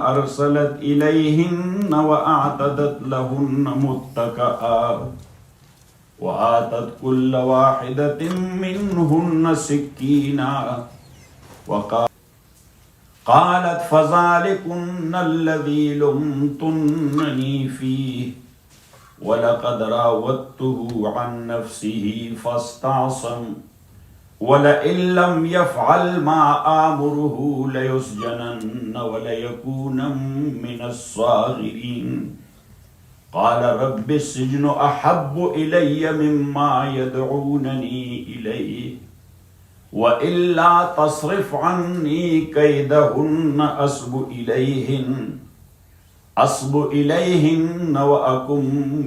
أرسلت إليهن وأعتدت لهن متكئا وآتت كل واحدة منهن سكينا قالت فذلكن الذي لمتنني فيه ولقد راودته عن نفسه فاستعصم ولئن لم يفعل ما آمره ليسجنن وليكونن من الصاغرين قال رب السجن أحب إلي مما يدعونني إليه وإلا تصرف عني كيدهن أصب إليهن وأكن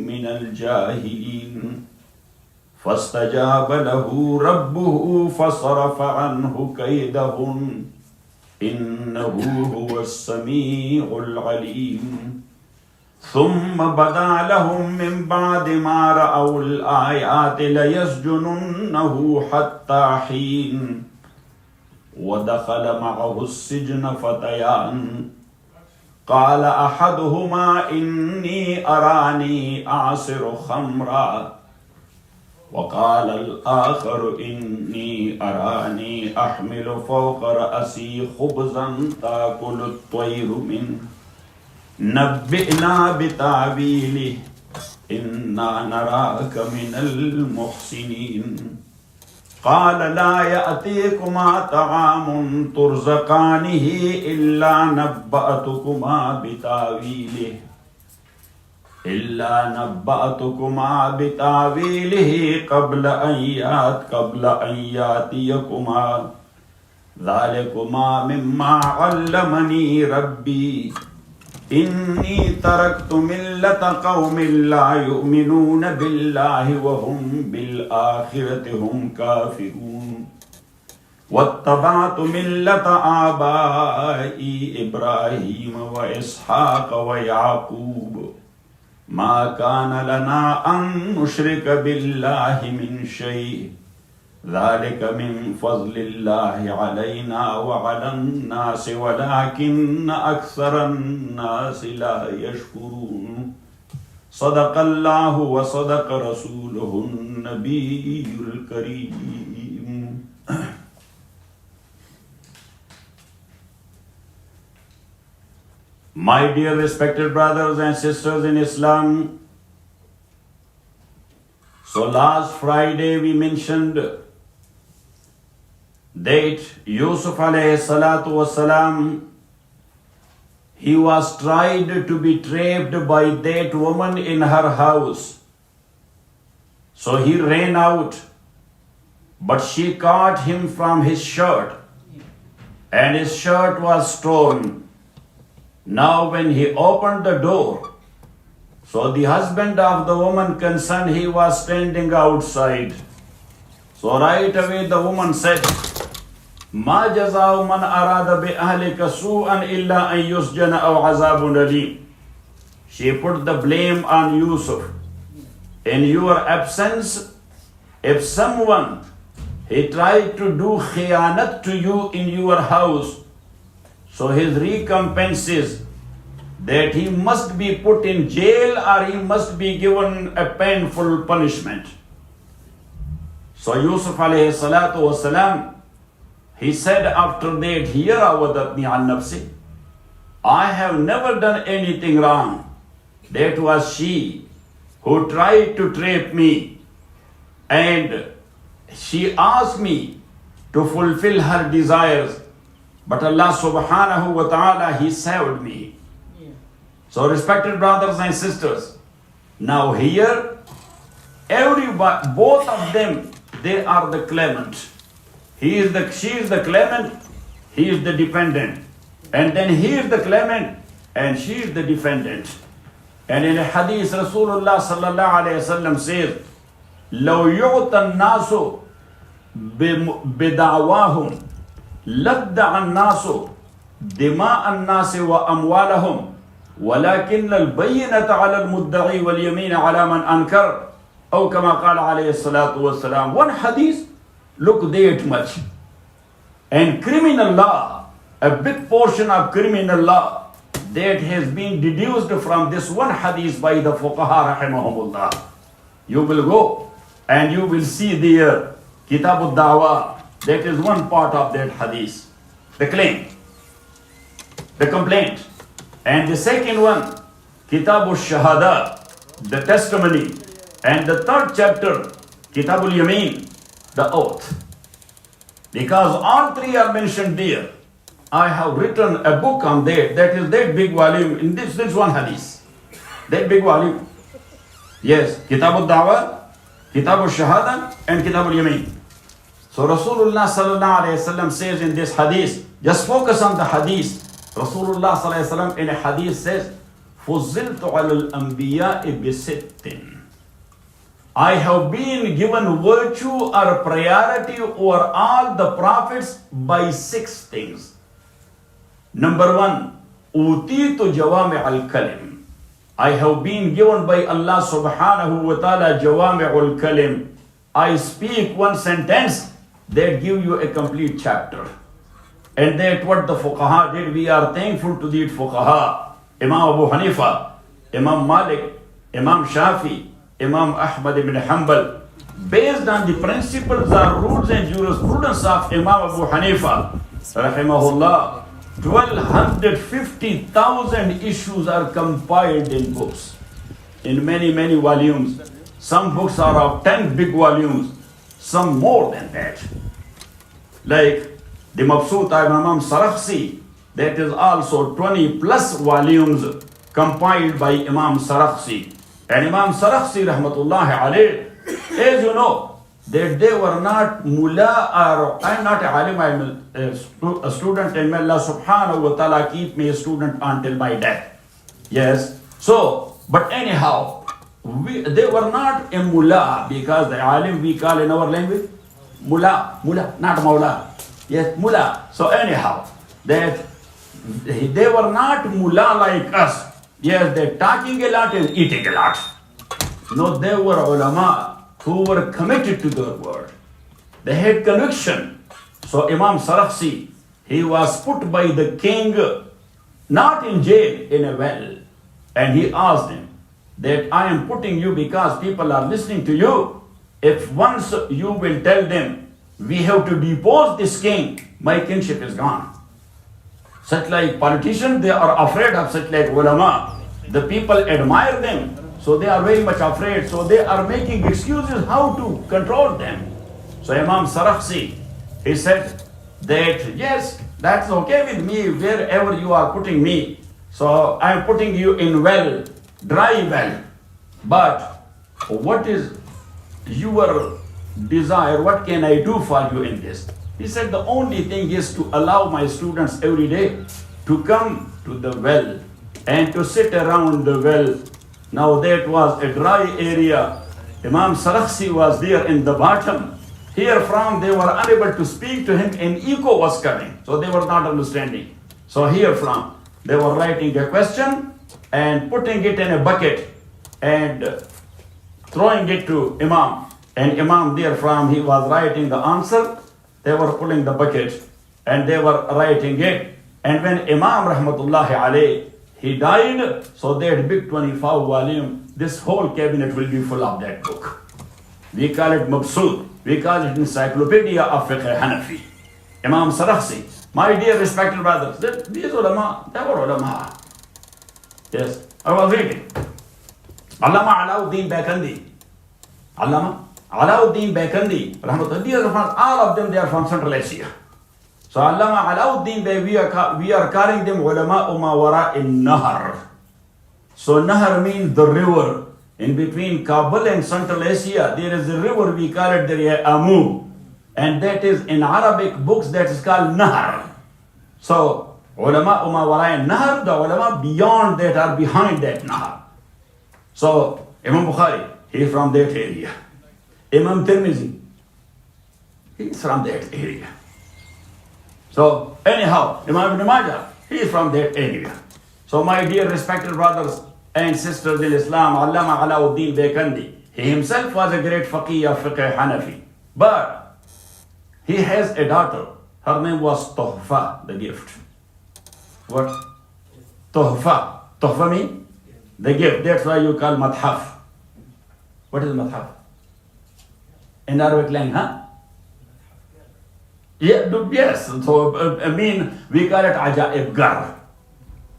من الجاهلين فاستجاب له ربه فصرف عنه كيدهن إنه هو السميع العليم ثم بدا لهم من بعد ما رأوا الآيات ليسجننه حتى حين ودخل معه السجن فتيان قال أحدهما إني أراني أعصر خمرا وقال الآخر إني أراني أحمل فوق رأسي خبزا تأكل الطير منه نبئنا بتعبيله إنا نراك من المحسنين قال لا يأتيكما طعام ترزقانه إلا نبأتكما بتاويله قبل أن يأتيكما ذلكما مما علمني ربي إني تركت ملة قوم لا يؤمنون بالله وهم بالآخرة هم كافرون واتبعت ملة آبائي إبراهيم وإسحاق ويعقوب ما كان لنا أن نشرك بالله من شيء ذلك من فضل الله علينا وعلى الناس ولكن أكثر الناس لا يشكرون صدق الله وصدق رسوله النبي الكريم. My dear respected brothers and sisters in Islam, so last Friday we mentioned that Yusuf alayhi salatu wasalam, he was tried to be trapped by that woman in her house. So he ran out, but she caught him from his shirt, and his shirt was torn. Now when he opened the door, so the husband of the woman concerned, he was standing outside. So right away the woman said, ما جزاء من أراد بأهلك سوءا إلا أن يسجن أو عذاب أليم. She put the blame on Yusuf. In your absence, if someone he tried to do khiyanat to you in your house, so his recompense is that he must be put in jail or he must be given a painful punishment. So Yusuf alayhi salatu wasalam, he said after that, here awadatni an nafsi, I have never done anything wrong. That was she who tried to trap me, and she asked me to fulfill her desires, but Allah subhanahu wa ta'ala, he saved me. So respected brothers and sisters, now here everybody, both of them, they are the claimant. She is the claimant, he is the dependent. And then he is the claimant and she is the defendant. And in a hadith, Rasulullah sallallahu alayhi wa sallam says, لو يعطى الناس بدعواهم لدع الناس دماء الناس وأموالهم ولكن البينة على المدعي واليمين على من أنكر أو كما قال عليه الصلاة والسلام. One hadith, look that much. And criminal law, a big portion of criminal law, that has been deduced from this one hadith by the fuqaha rahimahumullah. You will go and you will see there Kitab al-Da'wah. That is one part of that hadith. The claim, the complaint. And the second one, Kitab al-Shahada, the testimony. And the third chapter, Kitab al-Yamin, the oath. Because all three are mentioned there. I have written a book on that. That is that big volume in this one hadith. That big volume. Yes, Kitab al-Da'wah, Kitab al-Shahada, and Kitab al-Yamin. So Rasulullah sallallahu alayhi wasallam says in this hadith, just focus on the hadith. Rasulullah sallallahu alayhi wasallam in a hadith says, فُزِّلْتُ عَلَى الْأَنْبِيَاءِ بِسِتٍّ. I have been given virtue or priority over all the prophets by 6 things. Number 1, أُوتِيتُ جَوَامِعَ الْكَلِمِ. I have been given by Allah subhanahu wa ta'ala jawami'ul kalim. I speak one sentence that give you a complete chapter. And that what the fuqaha did, we are thankful to the fuqaha. Imam Abu Hanifa, Imam Malik, Imam Shafi, Imam Ahmad ibn Hanbal. Based on the principles or rules and jurisprudence of Imam Abu Hanifa, rahimahullah, 1,250,000 issues are compiled in books, in many volumes. Some books are of 10 big volumes, some more than that. Like the Mabsut of Imam Sarakhsi, that is also 20 plus volumes compiled by Imam Sarakhsi. And Imam Sarakhsi rahmatullahi alayh, as you know, that they were not mullah, or I'm not a alim, I'm a student, and may Allah subhanahu wa ta'ala keep me a student until my death. Yes. So, but anyhow, they were not a mullah, because the alim we call in our language mullah, not maula. Yes, mullah. So anyhow, that they were not mullah like us. Yes, they're talking a lot and eating a lot. No, they were ulama who were committed to their word. They had conviction. So Imam Sarakhsi, he was put by the king, not in jail, in a well. And he asked him that I am putting you because people are listening to you. If once you will tell them, we have to depose this king, my kingship is gone. Such like politicians, they are afraid of such like ulama. The people admire them, so they are very much afraid. So they are making excuses how to control them. So Imam Sarakhsi, he said that yes, that's okay with me wherever you are putting me. So I am putting you in well, dry well. But what is your desire? What can I do for you in this? He said the only thing is to allow my students every day to come to the well and to sit around the well. Now that was a dry area. Imam Sarakhsi was there in the bottom. Here from they were unable to speak to him and echo was coming. So they were not understanding. So here from they were writing a question and putting it in a bucket and throwing it to Imam. And Imam therefrom he was writing the answer. They were pulling the bucket and they were writing it. And when Imam rahmatullahi alayh, he died, so that big 25 volume, this whole cabinet will be full of that book. We call it Mabsut. We call it Encyclopedia of Fiqh Hanafi. Imam Sarakhsi, my dear respected brothers, these ulama, they were ulama. Yes, I was reading. Allama Alauddin Bakandi. Allama Alauddin Bakandi, rahmatullah, all of them, they are from Central Asia. So Allama Alauddin Bey, we are calling them ulama umawara in Nahar. So Nahar means the river. In between Kabul and Central Asia, there is a river, we call it the Amu. And that is in Arabic books, that is called Nahar. So ulama umawara in Nahar, the ulama beyond that are behind that Nahar. So Imam Bukhari, he is from that area. Imam Tirmizi, he is from that area. So anyhow, Imam Ibn Majah, he is from that area. So my dear respected brothers and sisters in Islam, Allama Alauddin Bakandi, he himself was a great faqih of Fiqh Hanafi. But he has a daughter. Her name was Tuhfa, the gift. What? Tuhfa. Tuhfa mean the gift. That's why you call mathaf. What is mathaf? In Arabic language, huh? Yeah, yes. So, I mean, we call it ajaib gar.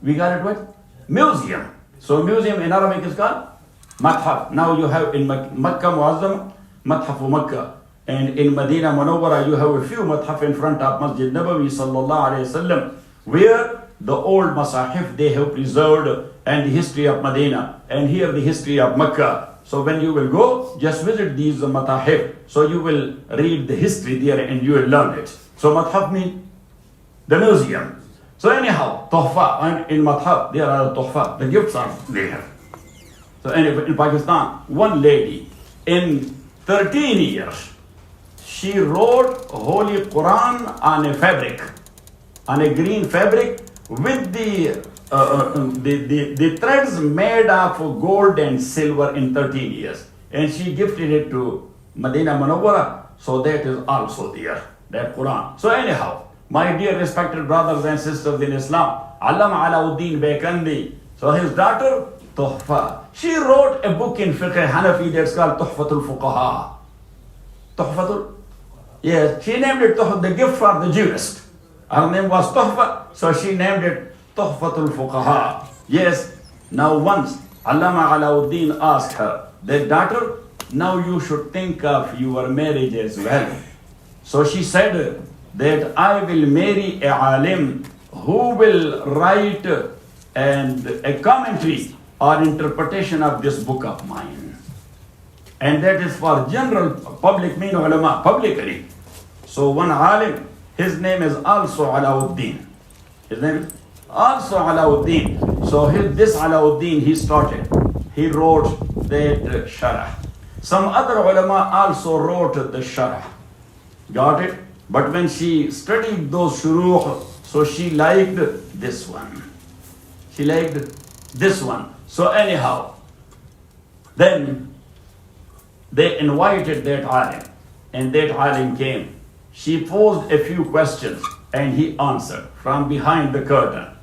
We call it what? Museum. So, museum in Arabic is called mathaf. Now you have in Makkah Muazzam, mathaf Makkah. And in Medina Munawwara, you have a few mathaf in front of Masjid Nabawi sallallahu alayhi wasallam, where the old masahif they have preserved and the history of Medina, and here the history of Makkah. So when you will go, just visit these matahif. So you will read the history there and you will learn it. So mathaf means the museum. So anyhow, tuhfa, and in mathaf there are tuhfa, the gifts are there. So anyway, in Pakistan, one lady in 13 years, she wrote Holy Quran on a fabric, on a green fabric with the threads made of gold and silver in 13 years. And she gifted it to Medina Munawwara, so that is also there, that Quran. So anyhow, my dear respected brothers and sisters in Islam, Allama Alauddin Bekandi, so his daughter, Tuhfa, she wrote a book in Fiqh Hanafi that's called Tuhfatul Fuqaha. Tuhfatul? Yes, she named it the gift for the jurist. Her name was Tuhfa, so she named it Tuhfatul Fuqaha. Yes, now once Allama Alauddin asked her, their daughter, now you should think of your marriage as well. So she said that I will marry a alim who will write and a commentary or interpretation of this book of mine. And that is for general public, mean ulama, publicly. So one alim, his name is also Alauddin. His name is also Alauddin. So this Alauddin, he started. He wrote that Sharah. Some other ulama also wrote the Sharah. Got it? But when she studied those shuruh, so she liked this one. She liked this one. So anyhow, then they invited that alim, and that alim came. She posed a few questions and he answered from behind the curtain.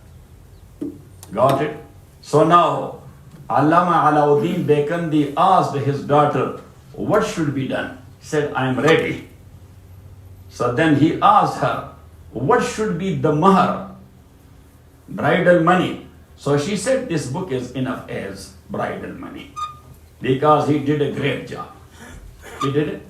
Got it? So now, Allama Alauddin Bekandi asked his daughter, what should be done? She said, I am ready. So then he asked her, what should be the mahar? Bridal money. So she said, this book is enough as bridal money. Because he did a great job. He did it.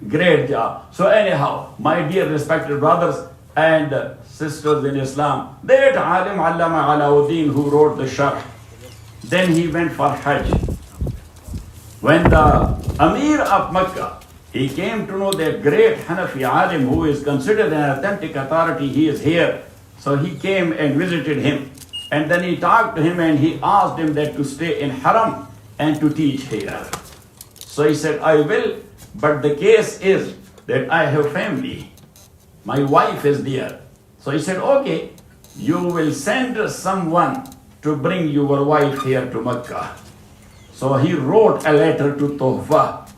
Great job. So anyhow, my dear respected brothers and sisters in Islam, that alim Allama Alauddin who wrote the Sharh, then he went for Hajj. When the Amir of Makkah, he came to know that great Hanafi alim who is considered an authentic authority, he is here. So he came and visited him. And then he talked to him and he asked him that to stay in Haram and to teach here. So he said, I will. But the case is that I have family. My wife is there. So he said, okay, you will send someone to bring your wife here to Makkah. So he wrote a letter to Tuhfa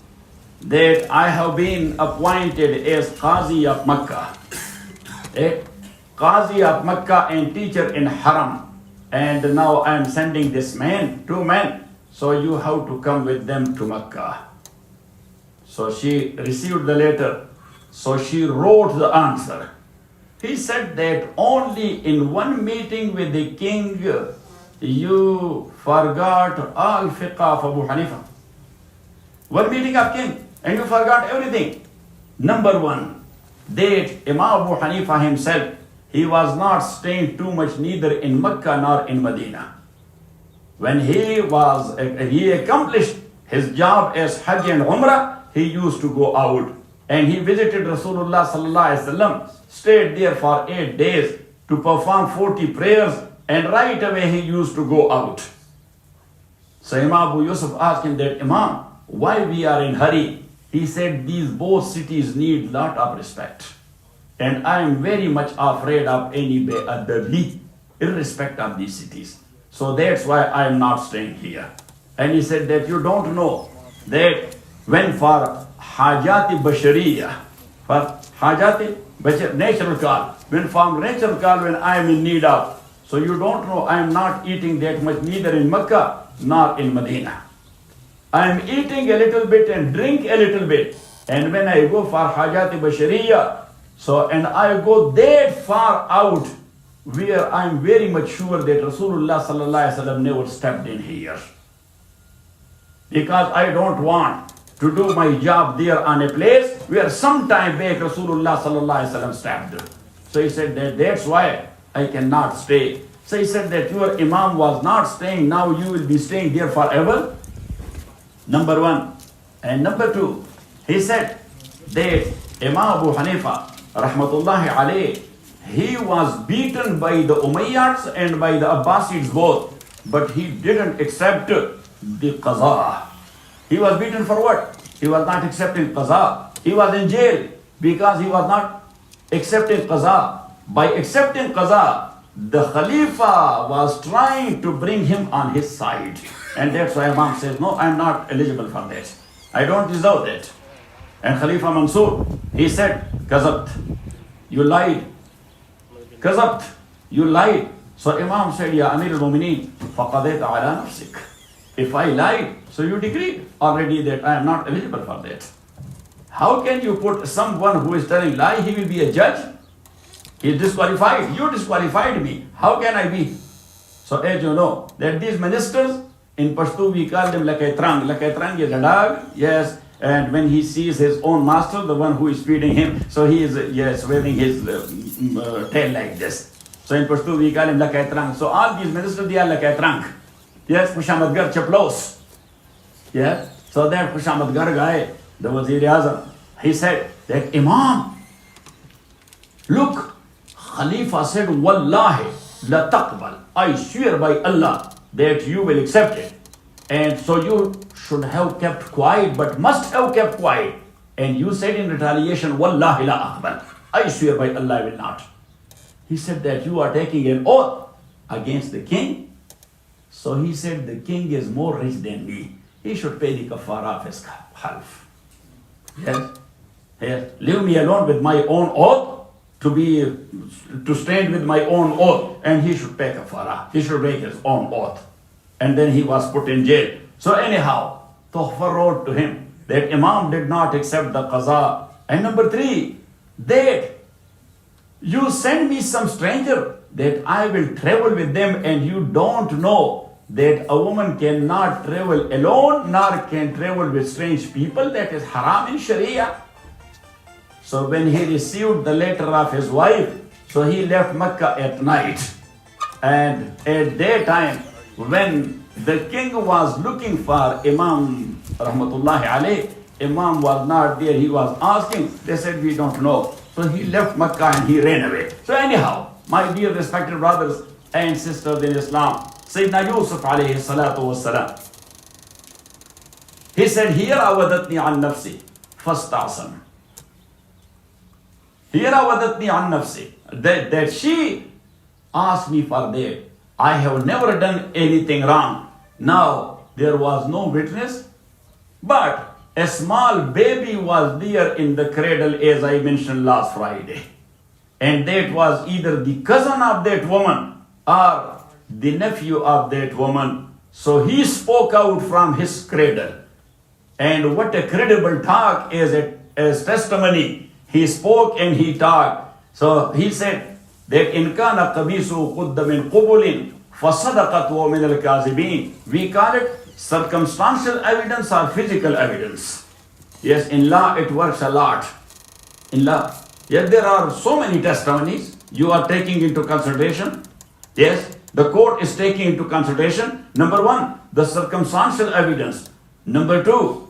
that I have been appointed as Qazi of Makkah. Qazi of Makkah and teacher in Haram. And now I am sending this man, 2 men. So you have to come with them to Makkah. So she received the letter. So she wrote the answer. He said that only in one meeting with the king, you forgot all fiqh of Abu Hanifa. One meeting of king, and you forgot everything. Number one, that Imam Abu Hanifa himself, he was not staying too much neither in Makkah nor in Medina. When he accomplished his job as Hajj and Umrah, he used to go out and he visited Rasulullah sallallahu alaihi wasallam, stayed there for 8 days to perform 40 prayers, and right away he used to go out. So Imam Abu Yusuf asked him that, Imam, why we are in hurry? He said, these both cities need lot of respect. And I am very much afraid of any be'adabi, irrespect of these cities. So that's why I am not staying here. And he said that you don't know that when for Hajati Bashariya, for Hajati natural call, when from natural call, when I am in need of, So you don't know, I am not eating that much neither in Mecca nor in Medina. I am eating a little bit and drink a little bit. And when I go for Hajat Bashariya, so and I go that far out where I am very much sure that Rasulullah sallallahu alaihi wasallam never stepped in here. Because I don't want to do my job there on a place where sometime back Rasulullah sallallahu alaihi wasallam stepped. So he said that's why I cannot stay. So he said that your Imam was not staying, now you will be staying there forever. Number one. And number two, he said that Imam Abu Hanifa, rahmatullahi alayh, he was beaten by the Umayyads and by the Abbasids both, but he didn't accept the qaza. He was beaten for what? He was not accepting qaza. He was in jail because he was not accepting qaza. By accepting qaza, the Khalifa was trying to bring him on his side. And that's why Imam says, no, I'm not eligible for that. I don't deserve that. And Khalifa Mansur, he said, Kazabt, you lied. Kazabt, you lied. So Imam said, Ya Amir al-Mumineen, faqadayta ala nafsik. If I lied, so you decreed already that I am not eligible for that. How can you put someone who is telling lie, he will be a judge? He is disqualified. You disqualified me. How can I be? So as you know, that these ministers, in Pashto we call them lakaitrang. Lakaitrang is a dog, yes. And when he sees his own master, the one who is feeding him, so he is, yes, waving his tail like this. So in Pashto we call him lakaitrang. So all these ministers, they are lakaitrang. Yes, Kushamadgar Chaplos. Yes. So that Kushamadgar guy, the Wazir Azam, he said that Imam, look, Khalifa said, Wallahi, la taqbal. I swear by Allah that you will accept it. And so you should have kept quiet, but must have kept quiet. And you said in retaliation, Wallahi la aqbal. I swear by Allah I will not. He said that you are taking an oath against the king. So he said the king is more rich than me. He should pay the kafara of his half. Yes? Yes. Leave me alone with my own oath. To stand with my own oath, and he should pay kafara. He should break his own oath. And then he was put in jail. So anyhow, Tuhfa wrote to him that Imam did not accept the qaza. And number three, that you send me some stranger that I will travel with them, and you don't know that a woman cannot travel alone nor can travel with strange people. That is haram in Sharia. So when he received the letter of his wife, so he left Mecca at night. And at that time, when the king was looking for Imam Rahmatullahi alayh, Imam was not there. He was asking. They said, we don't know. So he left Mecca and he ran away. So anyhow, my dear respected brothers and sisters in Islam, Sayyidina Yusuf alayhi salatu wassalam, he said, here awadatni an nafsi, fastasam. Here awadatni an nafsi, that she asked me for that. I have never done anything wrong. Now, there was no witness, but a small baby was there in the cradle, as I mentioned last Friday. And that was either the cousin of that woman or the nephew of that woman. So he spoke out from his cradle. And what a credible talk as testimony. He spoke and he talked. So he said that in kana qamisu qudda min qubulin fasadaqat wa min al-kazibin. We call it circumstantial evidence or physical evidence. Yes, in law it works a lot. In law, yes, there are so many testimonies you are taking into consideration. Yes, the court is taking into consideration. Number one, the circumstantial evidence. Number two,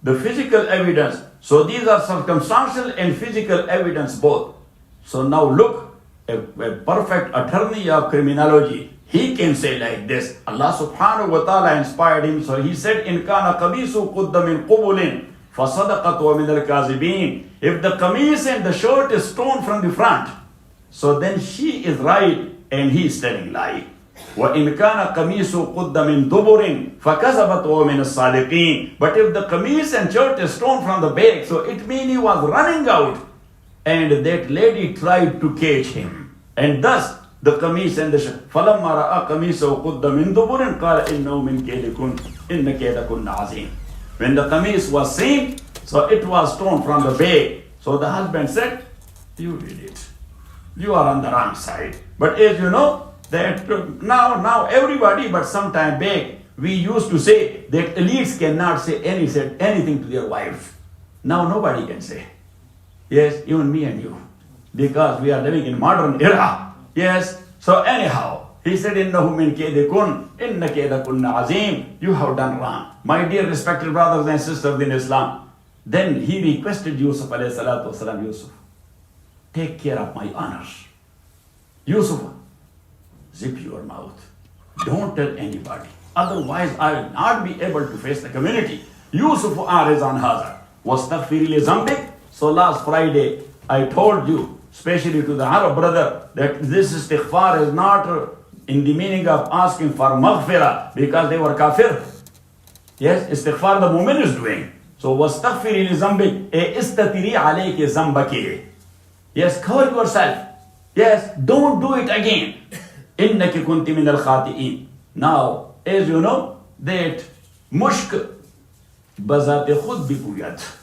the physical evidence. So these are circumstantial and physical evidence both. So now look, a perfect attorney of criminology, he can say like this. Allah subhanahu wa ta'ala inspired him. So he said, in kana qamisu qudda min qubulin fasadaqat wa min al-kazibin. If the qamis and the shirt is torn from the front, so then she is right and he is telling lie. وَإِنْ كَانَ قَمِيسُ قُدَّ مِنْ دُبُرٍ فَكَذَبَتْ وَمِنَ الصَّادِقِينَ. But if the qamis and shirt is torn from the back, so it means he was running out and that lady tried to catch him. And thus the qamis and the shirt. فَلَمَّا رَأَى قَمِيسَهُ قُدَّ مِن دُبُرٍ قَالَ إِنَّهُ مِن كَيْدِكُنَّ إِنَّ كَيْدَكُنَّ عَظِيمٌ. When the qamis was seen, so it was torn from the back. So the husband said, you did it. You are on the wrong side. But as you know, that now everybody, but sometime back, we used to say that elites cannot say anything to their wives. Now nobody can say. Yes, even me and you. Because we are living in modern era. Yes. So anyhow, he said, إِنَّهُ مِنْ كَيْدِكُنْ إِنَّ كَيْدَكُنَّ عَظِيمٌ. You have done wrong. My dear respected brothers and sisters in Islam. Then he requested Yusuf alayhi salatu wasalam, Yusuf, take care of my honors. Yusuf, zip your mouth. Don't tell anybody. Otherwise, I will not be able to face the community. Yusuf arizan hazar. Wastaghfir li zambik. So last Friday, I told you, especially to the Arab brother, that this istighfar is not in the meaning of asking for maghfirah because they were kafir. Yes, istighfar the mu'min is doing. So wastaghfir li zambik. Istatiri alayki zambaki. Yes, cover yourself. Yes, don't do it again. Innaki kunti min al-khati'in. Now, as you know, that mushk bazat khud bi buyat.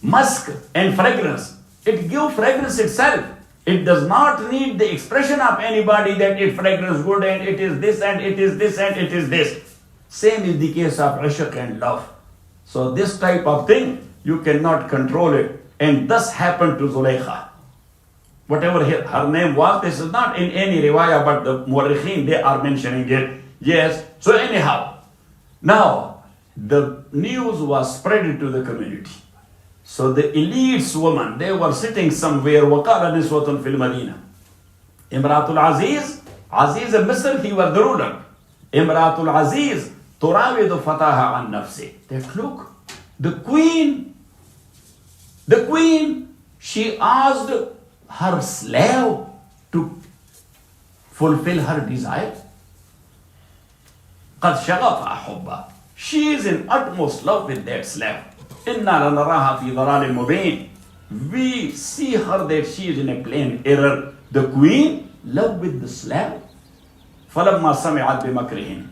Musk and fragrance, it gives fragrance itself. It does not need the expression of anybody that it fragrance good and it is this and it is this and it is this. Same is the case of ishq and love. So this type of thing, you cannot control it. And thus happened to Zulaykha. Whatever her name was, this is not in any riwayah, but the mu'arrikhin, they are mentioning it. Yes. So anyhow, now the news was spread to the community. So the elites woman, they were sitting somewhere. وَقَالَ نِسْوَةٌ فِي الْمَدِينَةِ Imratul Aziz, Aziz al-Misr, he was the ruler. Imratul Aziz, تُرَاوِدُ فَتَاهَا عَنْ نَفْسِهِ. That look, the queen, she asked her slave to fulfill her desire. قَدْ شَغَفَ حُبَّهَا. She is in utmost love with that slave. إِنَّا لَنَرَاهَا فِي ضَلَالٍ مُبِينٍ. We see her that she is in a plain error. The queen loved with the slave. فَلَمَّا سَمِعَتْ بِمَكْرِهِنْ.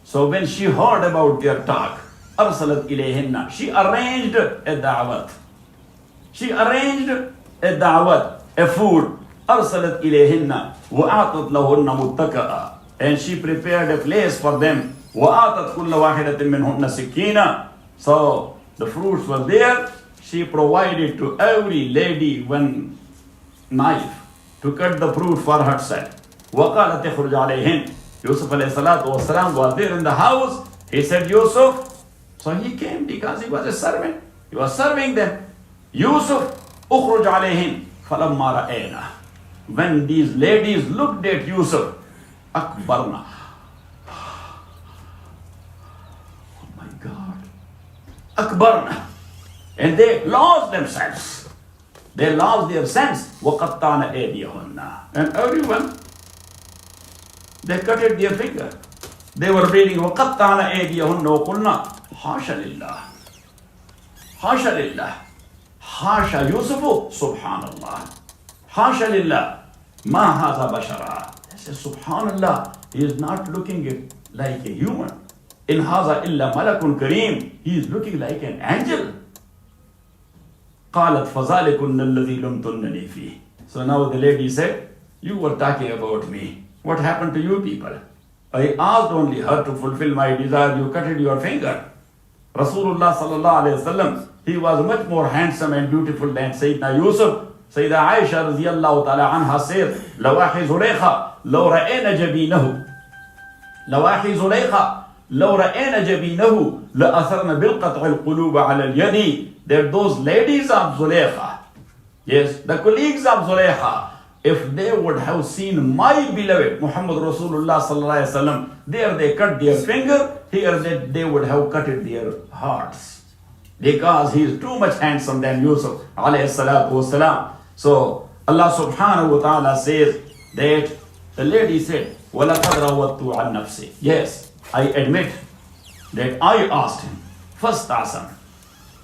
So when she heard about their talk, أَرْسَلَتْ إِلَيْهِنَّ. She arranged a da'wat. She arranged a da'wat, a food. أَرْسَلَتْ إِلَيْهِنَّ وَأَعْطَتْ لَهُنَّ مُتَّكَأً. And she prepared a place for them. وَأَعْطَتْ كُلَّ وَاحِدَةٍ مِّنْهُنَّ سِكِّينًا. So the fruits were there. She provided to every lady one knife to cut the fruit for herself. وَقَالَتْ اخْرُجْ عَلَيْهِنْ. Yusuf alayhi salatu wasalam was there in the house. He said, Yusuf. So he came because he was a servant. He was serving them. Yusuf, اخْرُجْ عَلَيْهِنْ فَلَمَّا رَأَيْنَا. When these ladies looked at Yusuf, أَكْبَرْنَا. Oh my God. أَكْبَرْنَا. And they lost themselves. They lost their sense. وَقَطَّعْنَ أَيْدِيَهُنَّ. And everyone, they cut at their finger. They were reading وَقَطَّعْنَ أَيْدِيَهُنَّ وَقُلْنَا حَاشَ لِلَّهِ حَاشَ لِلَّهِ حَاشَ يُوسُفُ Subhanallah. حَاشَ لِلَّهِ مَا هَذَا بَشَرًا. They say Subhanallah, he is not looking like a human. إِنْ هَذَا إِلَّا مَلَكٌ كَرِيمٌ. He is looking like an angel. قَالَتْ فَذَلِكُنَّ الَّذِي لُمْتُنَّنِي فِيهِ. So now the lady said, you were talking about me. What happened to you people? I asked only her to fulfill my desire. You cut your finger. Rasulullah sallallahu alayhi wasallam, he was much more handsome and beautiful than Sayyidina Yusuf. Sayyidah Aaisha radiyallahu ta'ala anha said, لَوَاحِي زُلَيْخَ لَوْ رَأَيْنَ جَبِينَهُ لَوَاحِي زُلَيْخَ لَوْ رَأَيْنَ جَبِينَهُ لَأَثَرْنَ بِالْقَطْعِ الْقُلُوبَ عَلَى الْيَدِ. That those ladies of Zulaykha, yes, the colleagues of Zulaykha, if they would have seen my beloved Muhammad Rasulullah sallallahu alaihi wasallam, there they cut their finger, here they would have cut their hearts. Because he is too much handsome than Yusuf alayhi salatu wasalam. So Allah subhanahu wa ta'ala says that the lady said, وَلَقَدْ رَوَدْتُ عَنْ نَفْسِي. Yes, I admit that I asked him, first asked,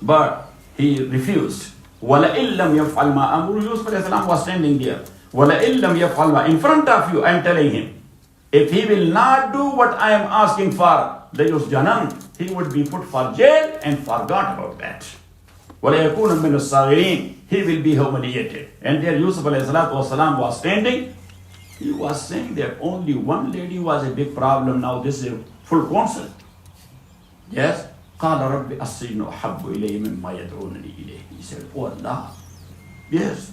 but he refused. وَلَئِن لَمْ يَفْعَلْ مَا أَمْرُ. Yusuf alayhi salam was standing there. وَلَئِن لَمْ يَفْعَلْ in front of you, I am telling him, if he will not do what I am asking for, he would be put for jail and forgot about that. وَلَيَكُونَ مِنَ الصَّاغِرِينَ He will be humiliated. And there Yusuf ﷺ was standing. He was saying that only one lady was a big problem. Now this is a full council. Yes? قَالَ رَبِّ أَسِّجْنُ أَحَبُّ إِلَيَّ مِمَّا يَدْعُونَنِي إِلَيْهِ He said, oh Allah, yes,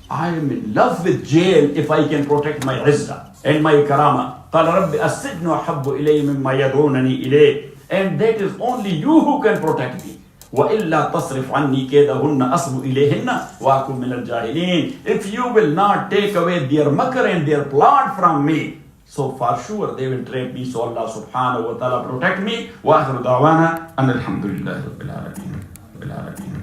I am in love with jail if I can protect my izzah and my karama. قَالَ رَبِّ أَسِّجْنُ أَحَبُّ إِلَيَّ مِمَّا يَدْعُونَنِي إِلَيْهِ And that is only you who can protect me. وَإِلَّا تَصْرِفْ عَنِّي كَيْدَهُنَّ أَصْبُ إِلَيْهِنَّ وَأَكُنْ مِنَ الْجَاهِلِينَ If you will not take away their makr and their plot from me, so for sure they will trap me. So Allah subhanahu wa ta'ala protect me. وَآخِرُ دَعْوَانَا أَنَّ الْحَمْدُ لِلَّهِ رَبِّ الْعَالَمِينَ